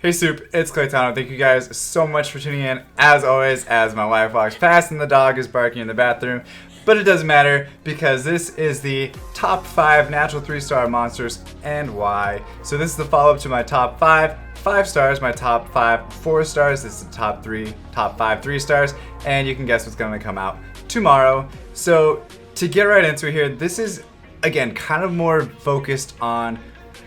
Hey Soup, it's Claytano. Thank you guys so much for tuning in, as always, as my wife walks past and the dog is barking in the bathroom. But it doesn't matter, because this is the top 5 natural 3-star monsters and why. So this is the follow-up to my top 5 stars, my top 5 4 stars, this is the top 5 3 stars, and you can guess what's going to come out tomorrow. So to get right into it here, this is, again, kind of more focused on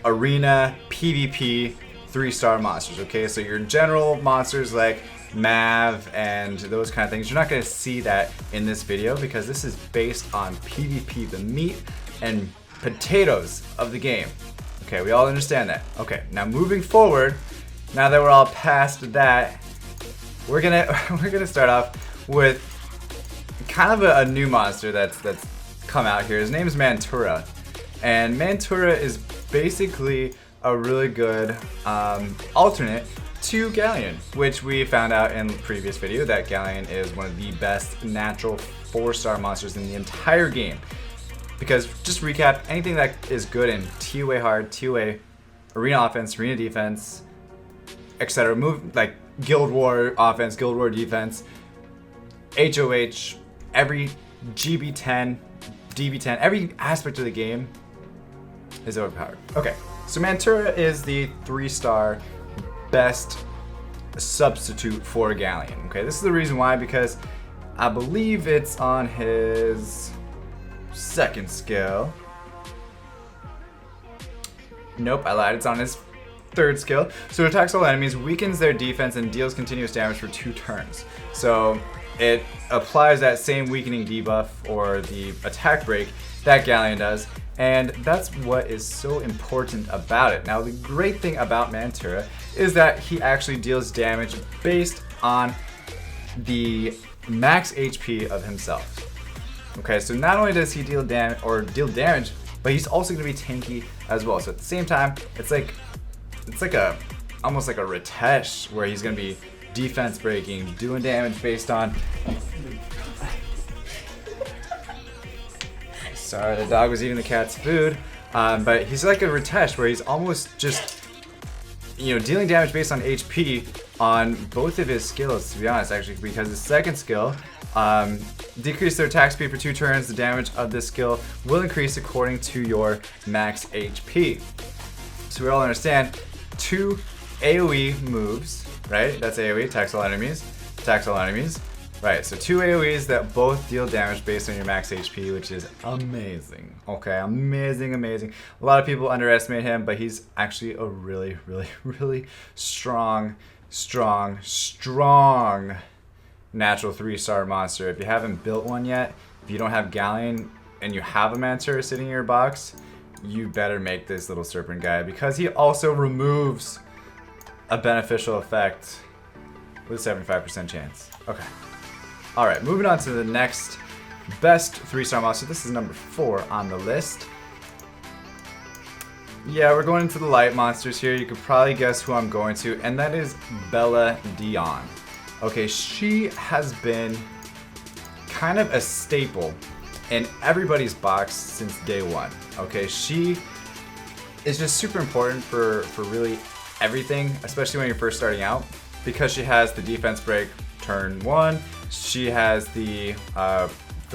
arena, PvP, 3-star monsters, okay? So your general monsters like Mav and those kind of things, you're not going to see that in this video because this is based on PvP, the meat and potatoes of the game. Okay, we all understand that. Okay, now moving forward, now that we're all past that, we're gonna start off with kind of a new monster that's come out here. His name is Mantura, and Mantura is basically a really good alternate to Galleon, which we found out in the previous video that Galleon is one of the best natural 4-star monsters in the entire game. Because, just to recap, anything that is good in TOA hard, TOA, arena offense, arena defense, etc. Move like Guild War offense, Guild War defense, HOH, every GB10, DB10, every aspect of the game is overpowered. Okay, so Mantura is the 3-star best substitute for Galleon. Okay, this is the reason why, because I believe it's on his 2nd skill. Nope, I lied. It's on his 3rd skill. So it attacks all enemies, weakens their defense, and deals continuous damage for 2 turns. So it applies that same weakening debuff or the attack break that Galleon does, and that's what is so important about it. Now, the great thing about Mantura is that he actually deals damage based on the max HP of himself. Okay, so not only does he deal damage, but he's also going to be tanky as well. So at the same time, it's like almost like a Ritesh, where he's going to be defense breaking, doing damage based on. Sorry, the dog was eating the cat's food. But he's like a Ritesh, where he's almost just, dealing damage based on HP on both of his skills, to be honest, actually, because his 2nd skill, decrease their attack speed for 2 turns. The damage of this skill will increase according to your max HP. So we all understand 2 AoE moves, right? That's AoE, attacks all enemies. Right, so 2 AoEs that both deal damage based on your max HP, which is amazing. Okay, amazing. A lot of people underestimate him, but he's actually a really strong natural 3-star monster. If you haven't built one yet, if you don't have Galleon and you have a Mantura sitting in your box, you better make this little serpent guy, because he also removes a beneficial effect with a 75% chance. Okay. Alright, moving on to the next best 3-star monster. This is number 4 on the list. Yeah, we're going into the light monsters here. You could probably guess who I'm going to, and that is Bella Dion. Okay, she has been kind of a staple in everybody's box since day 1. Okay, she is just super important for really everything, especially when you're first starting out, because she has the defense break turn 1, she has the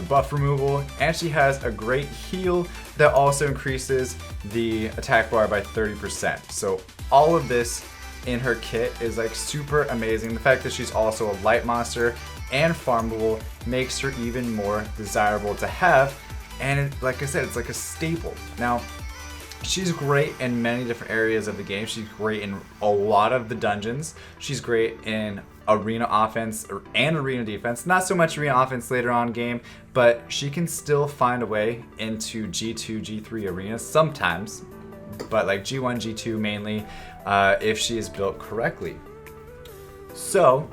buff removal, and she has a great heal that also increases the attack bar by 30%. So all of this in her kit is like super amazing. The fact that she's also a light monster and farmable makes her even more desirable to have, and like I said, it's like a staple. Now, she's great in many different areas of the game. She's great in a lot of the dungeons. She's great in arena offense and arena defense. Not so much arena offense later on in game, but she can still find a way into G2, G3 arenas sometimes, but like G1, G2 mainly, if she is built correctly. So,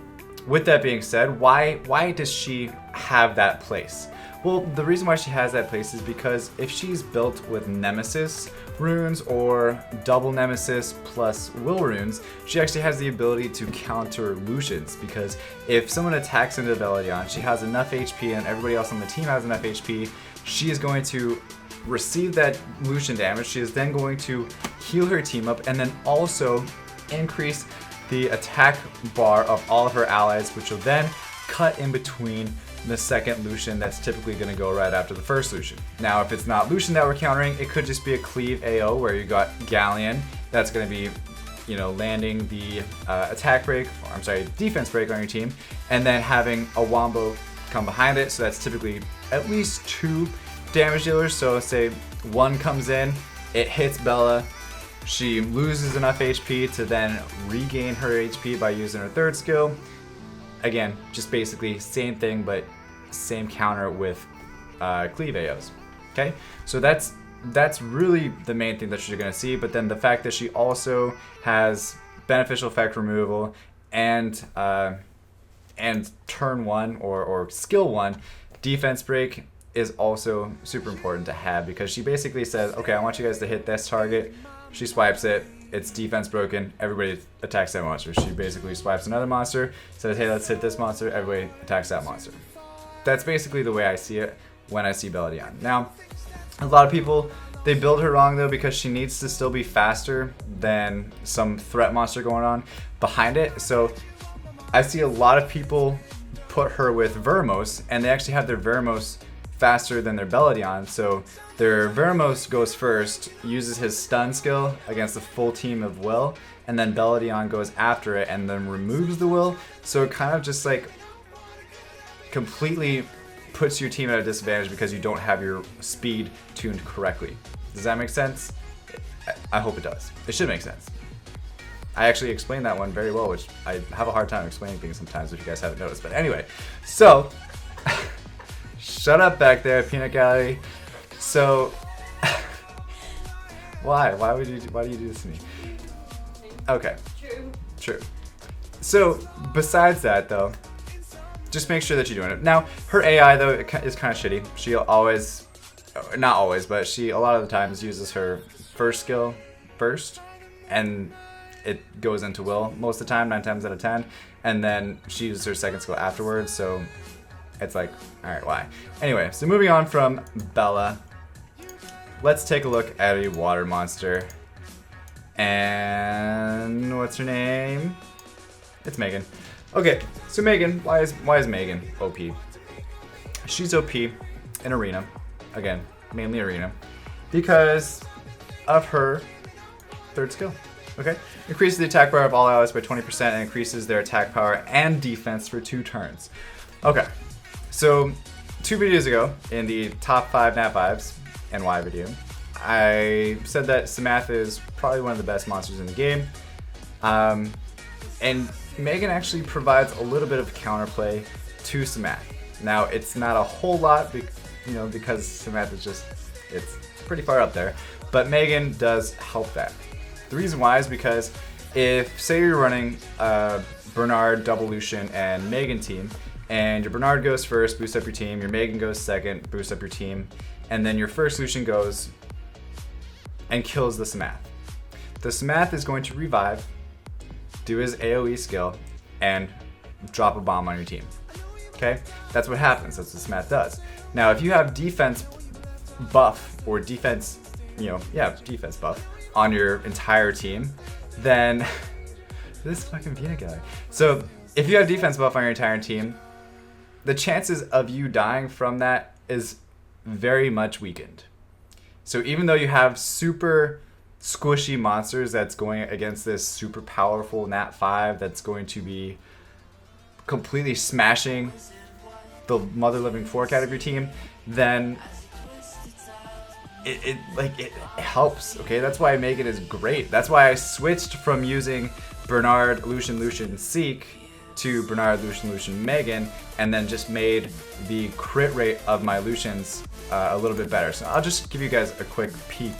with that being said, why does she have that place? Well, the reason why she has that place is because if she's built with Nemesis runes or double Nemesis plus Will runes, she actually has the ability to counter Lucians, because if someone attacks into Bella Dion, she has enough HP and everybody else on the team has enough HP, she is going to receive that Lucian damage. She is then going to heal her team up and then also increase the attack bar of all of her allies, which will then cut in between the second Lucian that's typically going to go right after the first Lucian. Now, if it's not Lucian that we're countering, it could just be a cleave AO where you got Galleon that's going to be, you know, landing the attack break, or I'm sorry, defense break on your team, and then having a Wombo come behind it. So that's typically at least 2 damage dealers. So say one comes in, it hits Bella, she loses enough HP to then regain her HP by using her third skill. Again, just basically same thing, but same counter with cleave AOs. Okay, so that's really the main thing that you're going to see. But then the fact that she also has beneficial effect removal and turn 1 or skill 1 defense break is also super important to have, because she basically says, okay, I want you guys to hit this target. She swipes it. It's defense broken. Everybody attacks that monster. She basically swipes another monster, says, hey, let's hit this monster. Everybody attacks that monster. That's basically the way I see it when I see Bella Dion. Now, a lot of people, they build her wrong though, because she needs to still be faster than some threat monster going on behind it. So I see a lot of people put her with Vermos, and they actually have their Vermos faster than their Bella Dion. So their Vermos goes first, uses his stun skill against the full team of Will, and then Bella Dion goes after it and then removes the Will. So it kind of just like completely puts your team at a disadvantage because you don't have your speed tuned correctly. Does that make sense? I hope it does. It should make sense. I actually explained that one very well, which I have a hard time explaining things sometimes if you guys haven't noticed. But anyway, so shut up back there, Peanut Gallery. So why do you do this to me? Okay. True. So besides that though, just make sure that you're doing it. Now, her AI though is kind of shitty. She always, not always, but she a lot of the times uses her first skill first, and it goes into Will most of the time, 9 times out of 10, and then she uses her second skill afterwards. So it's like, all right, why? Anyway, so moving on from Bella, let's take a look at a water monster. And what's her name? It's Megan. Okay, so Megan, why is Megan OP? She's OP in Arena, again, mainly Arena, because of her third skill. Okay, increases the attack power of all allies by 20% and increases their attack power and defense for 2 turns. Okay, so 2 videos ago in the top 5 Nat Vibes and why video, I said that Samantha is probably one of the best monsters in the game, and Megan actually provides a little bit of counterplay to Samantha. Now, it's not a whole lot, because Samantha's just, it's pretty far up there, but Megan does help that. The reason why is because if, say you're running Bernard, Double Lucian, and Megan team, and your Bernard goes first, boosts up your team, your Megan goes second, boosts up your team, and then your first Lucian goes and kills the Samath. The Samath is going to revive, do his AoE skill, and drop a bomb on your team. Okay? That's what happens. That's what Samath does. Now, if you have defense buff, or defense, defense buff on your entire team, then this fucking peanut guy. So if you have defense buff on your entire team, the chances of you dying from that is very much weakened. So even though you have super squishy monsters that's going against this super powerful Nat 5 that's going to be completely smashing the mother living fork out of your team, then it helps. Okay, that's why Megan is great. That's why I switched from using Bernard, Lucian, Seek to Bernard, Lucian, Megan, and then just made the crit rate of my Lucians a little bit better. So I'll just give you guys a quick peek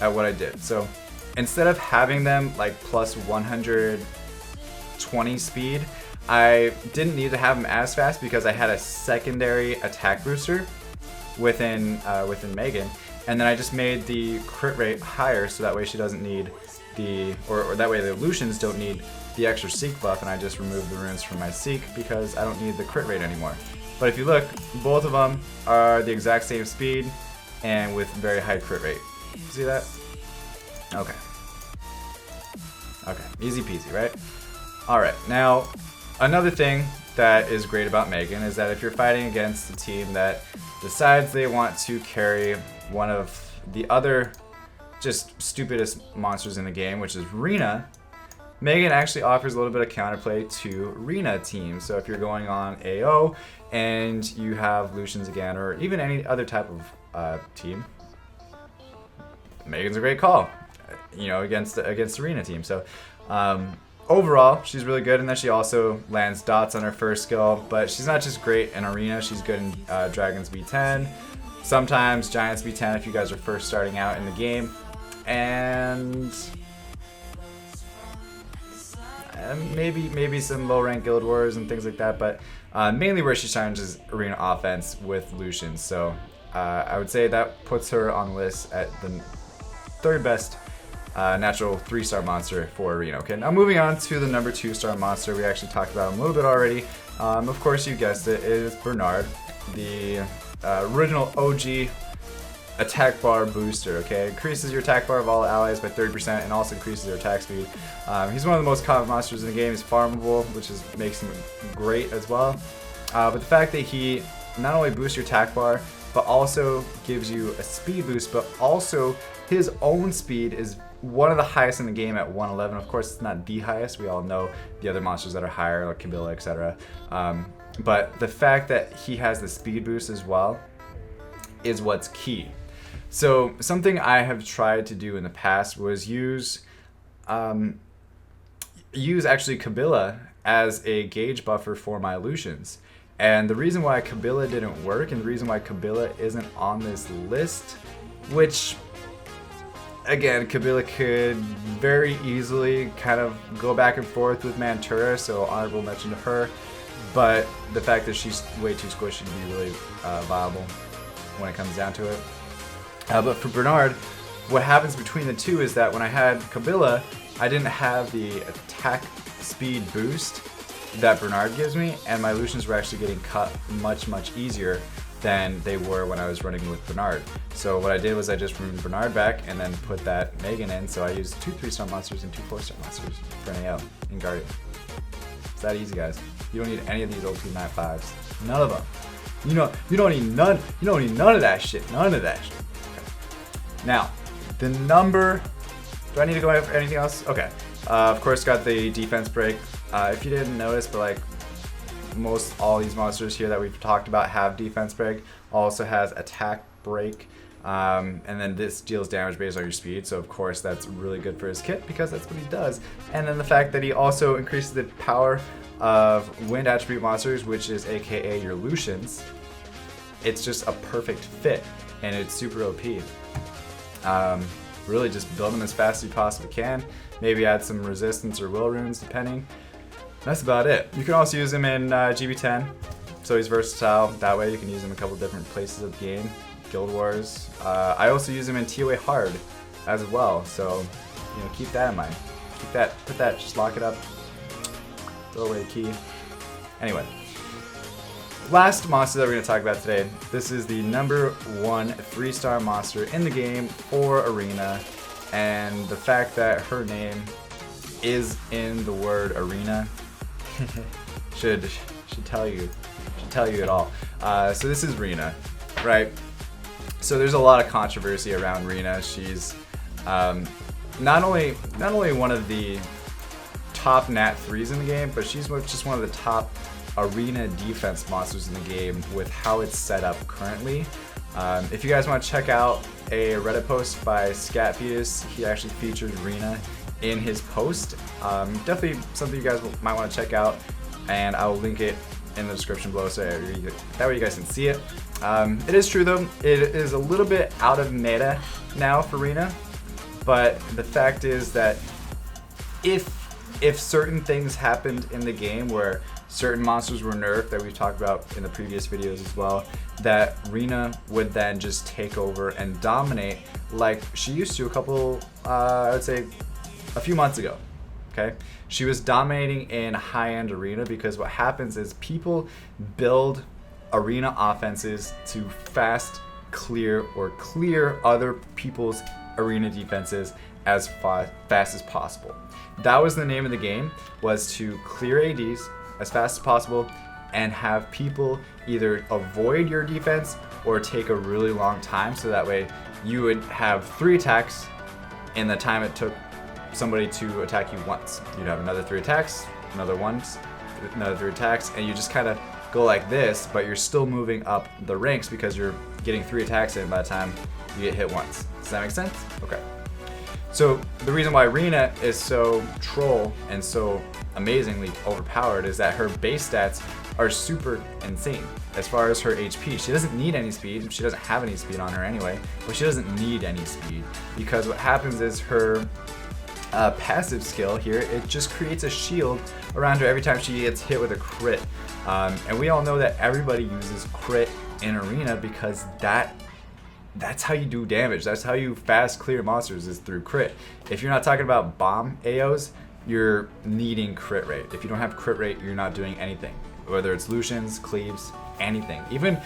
at what I did. So instead of having them like plus 120 speed, I didn't need to have them as fast because I had a secondary attack booster within Megan, and then I just made the crit rate higher so that way she doesn't need the, or that way the Lucians don't need the extra Seek buff, and I just removed the runes from my Seek because I don't need the crit rate anymore. But if you look, both of them are the exact same speed and with very high crit rate. See that? Okay. Okay, easy peasy, right? Alright, now another thing that is great about Megan is that if you're fighting against a team that decides they want to carry one of the other just stupidest monsters in the game, which is Rina, Megan actually offers a little bit of counterplay to Rina teams. So if you're going on AO and you have Lucians again, or even any other type of team, Megan's a great call, you know, against the Rina team. So overall, she's really good, and then she also lands dots on her first skill. But she's not just great in Arena; she's good in Dragons B10, sometimes Giants B10 if you guys are first starting out in the game, and maybe some low rank Guild Wars and things like that. But mainly where she shines is Arena offense with Lucian. So I would say that puts her on the list at the third best natural 3-star monster for Arena. Okay, now moving on to the number 2-star monster. We actually talked about him a little bit already. Of course, you guessed it, it is Bernard, the original OG attack bar booster. Okay, increases your attack bar of all allies by 30% and also increases their attack speed. He's one of the most common monsters in the game. He's farmable, which makes him great as well. But the fact that he not only boosts your attack bar, but also gives you a speed boost, but also his own speed is one of the highest in the game at 111. Of course, it's not the highest. We all know the other monsters that are higher, like Kabila, etc. But the fact that he has the speed boost as well is what's key. So something I have tried to do in the past was use actually Kabila as a gauge buffer for my Lucians. And the reason why Kabila didn't work, and the reason why Kabila isn't on this list, which again, Kabila could very easily kind of go back and forth with Mantura, so honorable mention to her. But the fact that she's way too squishy to be really viable when it comes down to it. But for Bernard, what happens between the two is that when I had Kabila, I didn't have the attack speed boost that Bernard gives me, and my Lucians were actually getting cut much easier than they were when I was running with Bernard. So what I did was I just removed Bernard back and then put that Megan in, so I used 2 3-star monsters and 2 4-star monsters for an AO in Guardian. It's that easy, guys. You don't need any of these OP 9.5s. None of them. You don't need none of that shit. None of that shit. Okay. Now, the number. Do I need to go over anything else? Okay. Of course, got the defense break. If you didn't notice, but like all these monsters here that we've talked about have defense break. Also has attack break. And then this deals damage based on your speed, so of course that's really good for his kit because that's what he does. And then the fact that he also increases the power of wind attribute monsters, which is aka your Lucians. It's just a perfect fit, and it's super OP. Really just build them as fast as you possibly can. Maybe add some resistance or will runes depending. That's about it. You can also use him in GB10, so he's versatile. That way you can use him in a couple different places of the game. Guild Wars. I also use him in TOA Hard as well, so keep that in mind. Put that, just lock it up. Throw away the key. Anyway, last monster that we're going to talk about today. This is the number 1 3-star monster in the game for Arena, and the fact that her name is in the word Arena should tell you it all. So this is Rina, right? So there's a lot of controversy around Rina. She's not only one of the top Nat 3s in the game, but she's just one of the top Arena defense monsters in the game with how it's set up currently. If you guys want to check out a Reddit post by Scatfetus, he actually featured Rina in his post. Definitely something you guys might want to check out, and I will link it in the description below so that way you guys can see it. It is true though, it is a little bit out of meta now for Rina, but the fact is that if certain things happened in the game where certain monsters were nerfed that we've talked about in the previous videos as well, that Rina would then just take over and dominate like she used to I would say a few months ago. Okay, she was dominating in high-end Arena because what happens is people build Arena offenses to fast clear other people's Arena defenses as fast as possible. That was the name of the game, was to clear ADs as fast as possible and have people either avoid your defense or take a really long time, so that way you would have 3 attacks in the time it took somebody to attack you once. You'd have another 3 attacks, another 3 attacks, and you just kind of go like this, but you're still moving up the ranks because you're getting 3 attacks in by the time you get hit once. Does that make sense? Okay. So the reason why Rina is so troll and so amazingly overpowered is that her base stats are super insane as far as her HP. She doesn't need any speed. She doesn't have any speed on her anyway, but she doesn't need any speed, because what happens is her passive skill here, it just creates a shield around her every time she gets hit with a crit. And we all know that everybody uses crit in Arena because that's how you do damage. That's how you fast clear monsters, is through crit. If you're not talking about bomb AOs, you're needing crit rate. If you don't have crit rate, you're not doing anything. Whether it's Lucians, Cleaves, anything. Even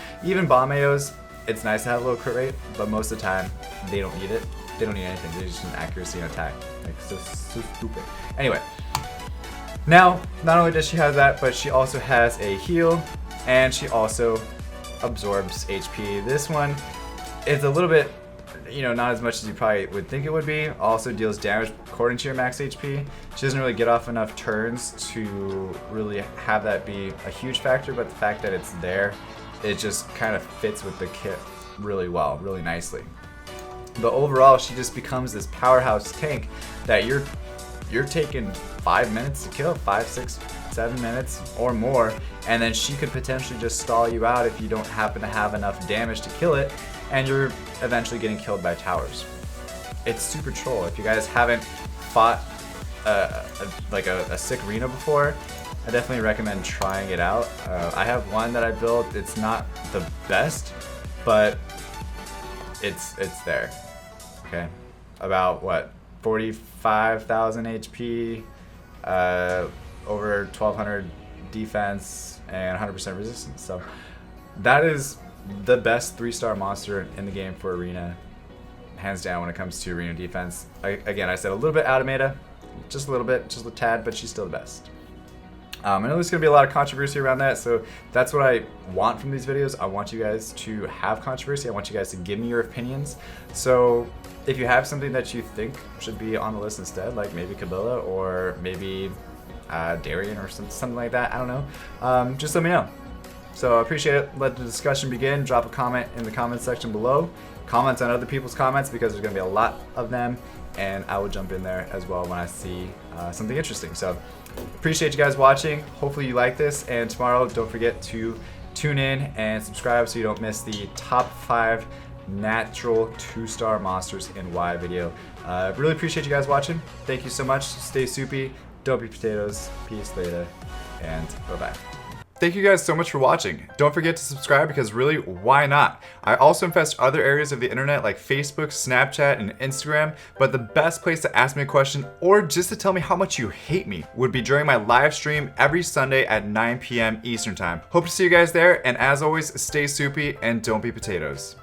bomb AOs, it's nice to have a little crit rate, but most of the time, they don't need it. They don't need anything. They just need accuracy and attack. Like, so stupid. Anyway, now, not only does she have that, but she also has a heal, and she also absorbs HP. This one, it's a little bit, not as much as you probably would think it would be. Also deals damage according to your max HP. She doesn't really get off enough turns to really have that be a huge factor, but the fact that it's there, it just kind of fits with the kit really well, really nicely. But overall, she just becomes this powerhouse tank that you're taking 5 minutes to kill, 5, 6, 7 minutes or more, and then she could potentially just stall you out if you don't happen to have enough damage to kill it, and you're eventually getting killed by towers. It's super troll. If you guys haven't fought a sick Rina before, I definitely recommend trying it out. I have one that I built. It's not the best, but it's there. Okay, about what, 45,000 HP, over 1,200 defense, and 100% resistance. So that is the best 3-star monster in the game for Arena, hands down, when it comes to Arena defense. Again, I said a little bit out of meta, just a little bit, just a tad, but she's still the best. I know there's going to be a lot of controversy around that, so that's what I want from these videos. I want you guys to have controversy. I want you guys to give me your opinions. So if you have something that you think should be on the list instead, like maybe Kabila or maybe Darien or something like that, I don't know, just let me know. So I appreciate it. Let the discussion begin. Drop a comment in the comment section below. Comment on other people's comments, because there's going to be a lot of them, and I will jump in there as well when I see something interesting. So appreciate you guys watching. Hopefully you like this, and tomorrow don't forget to tune in and subscribe so you don't miss the top 5 natural 2-star monsters in Y video. Really appreciate you guys watching. Thank you so much. Stay soupy. Don't be potatoes. Peace later, and bye-bye. Thank you guys so much for watching. Don't forget to subscribe, because really, why not? I also infest other areas of the internet like Facebook, Snapchat, and Instagram, but the best place to ask me a question or just to tell me how much you hate me would be during my live stream every Sunday at 9 p.m. Eastern Time. Hope to see you guys there, and as always, stay soupy and don't be potatoes.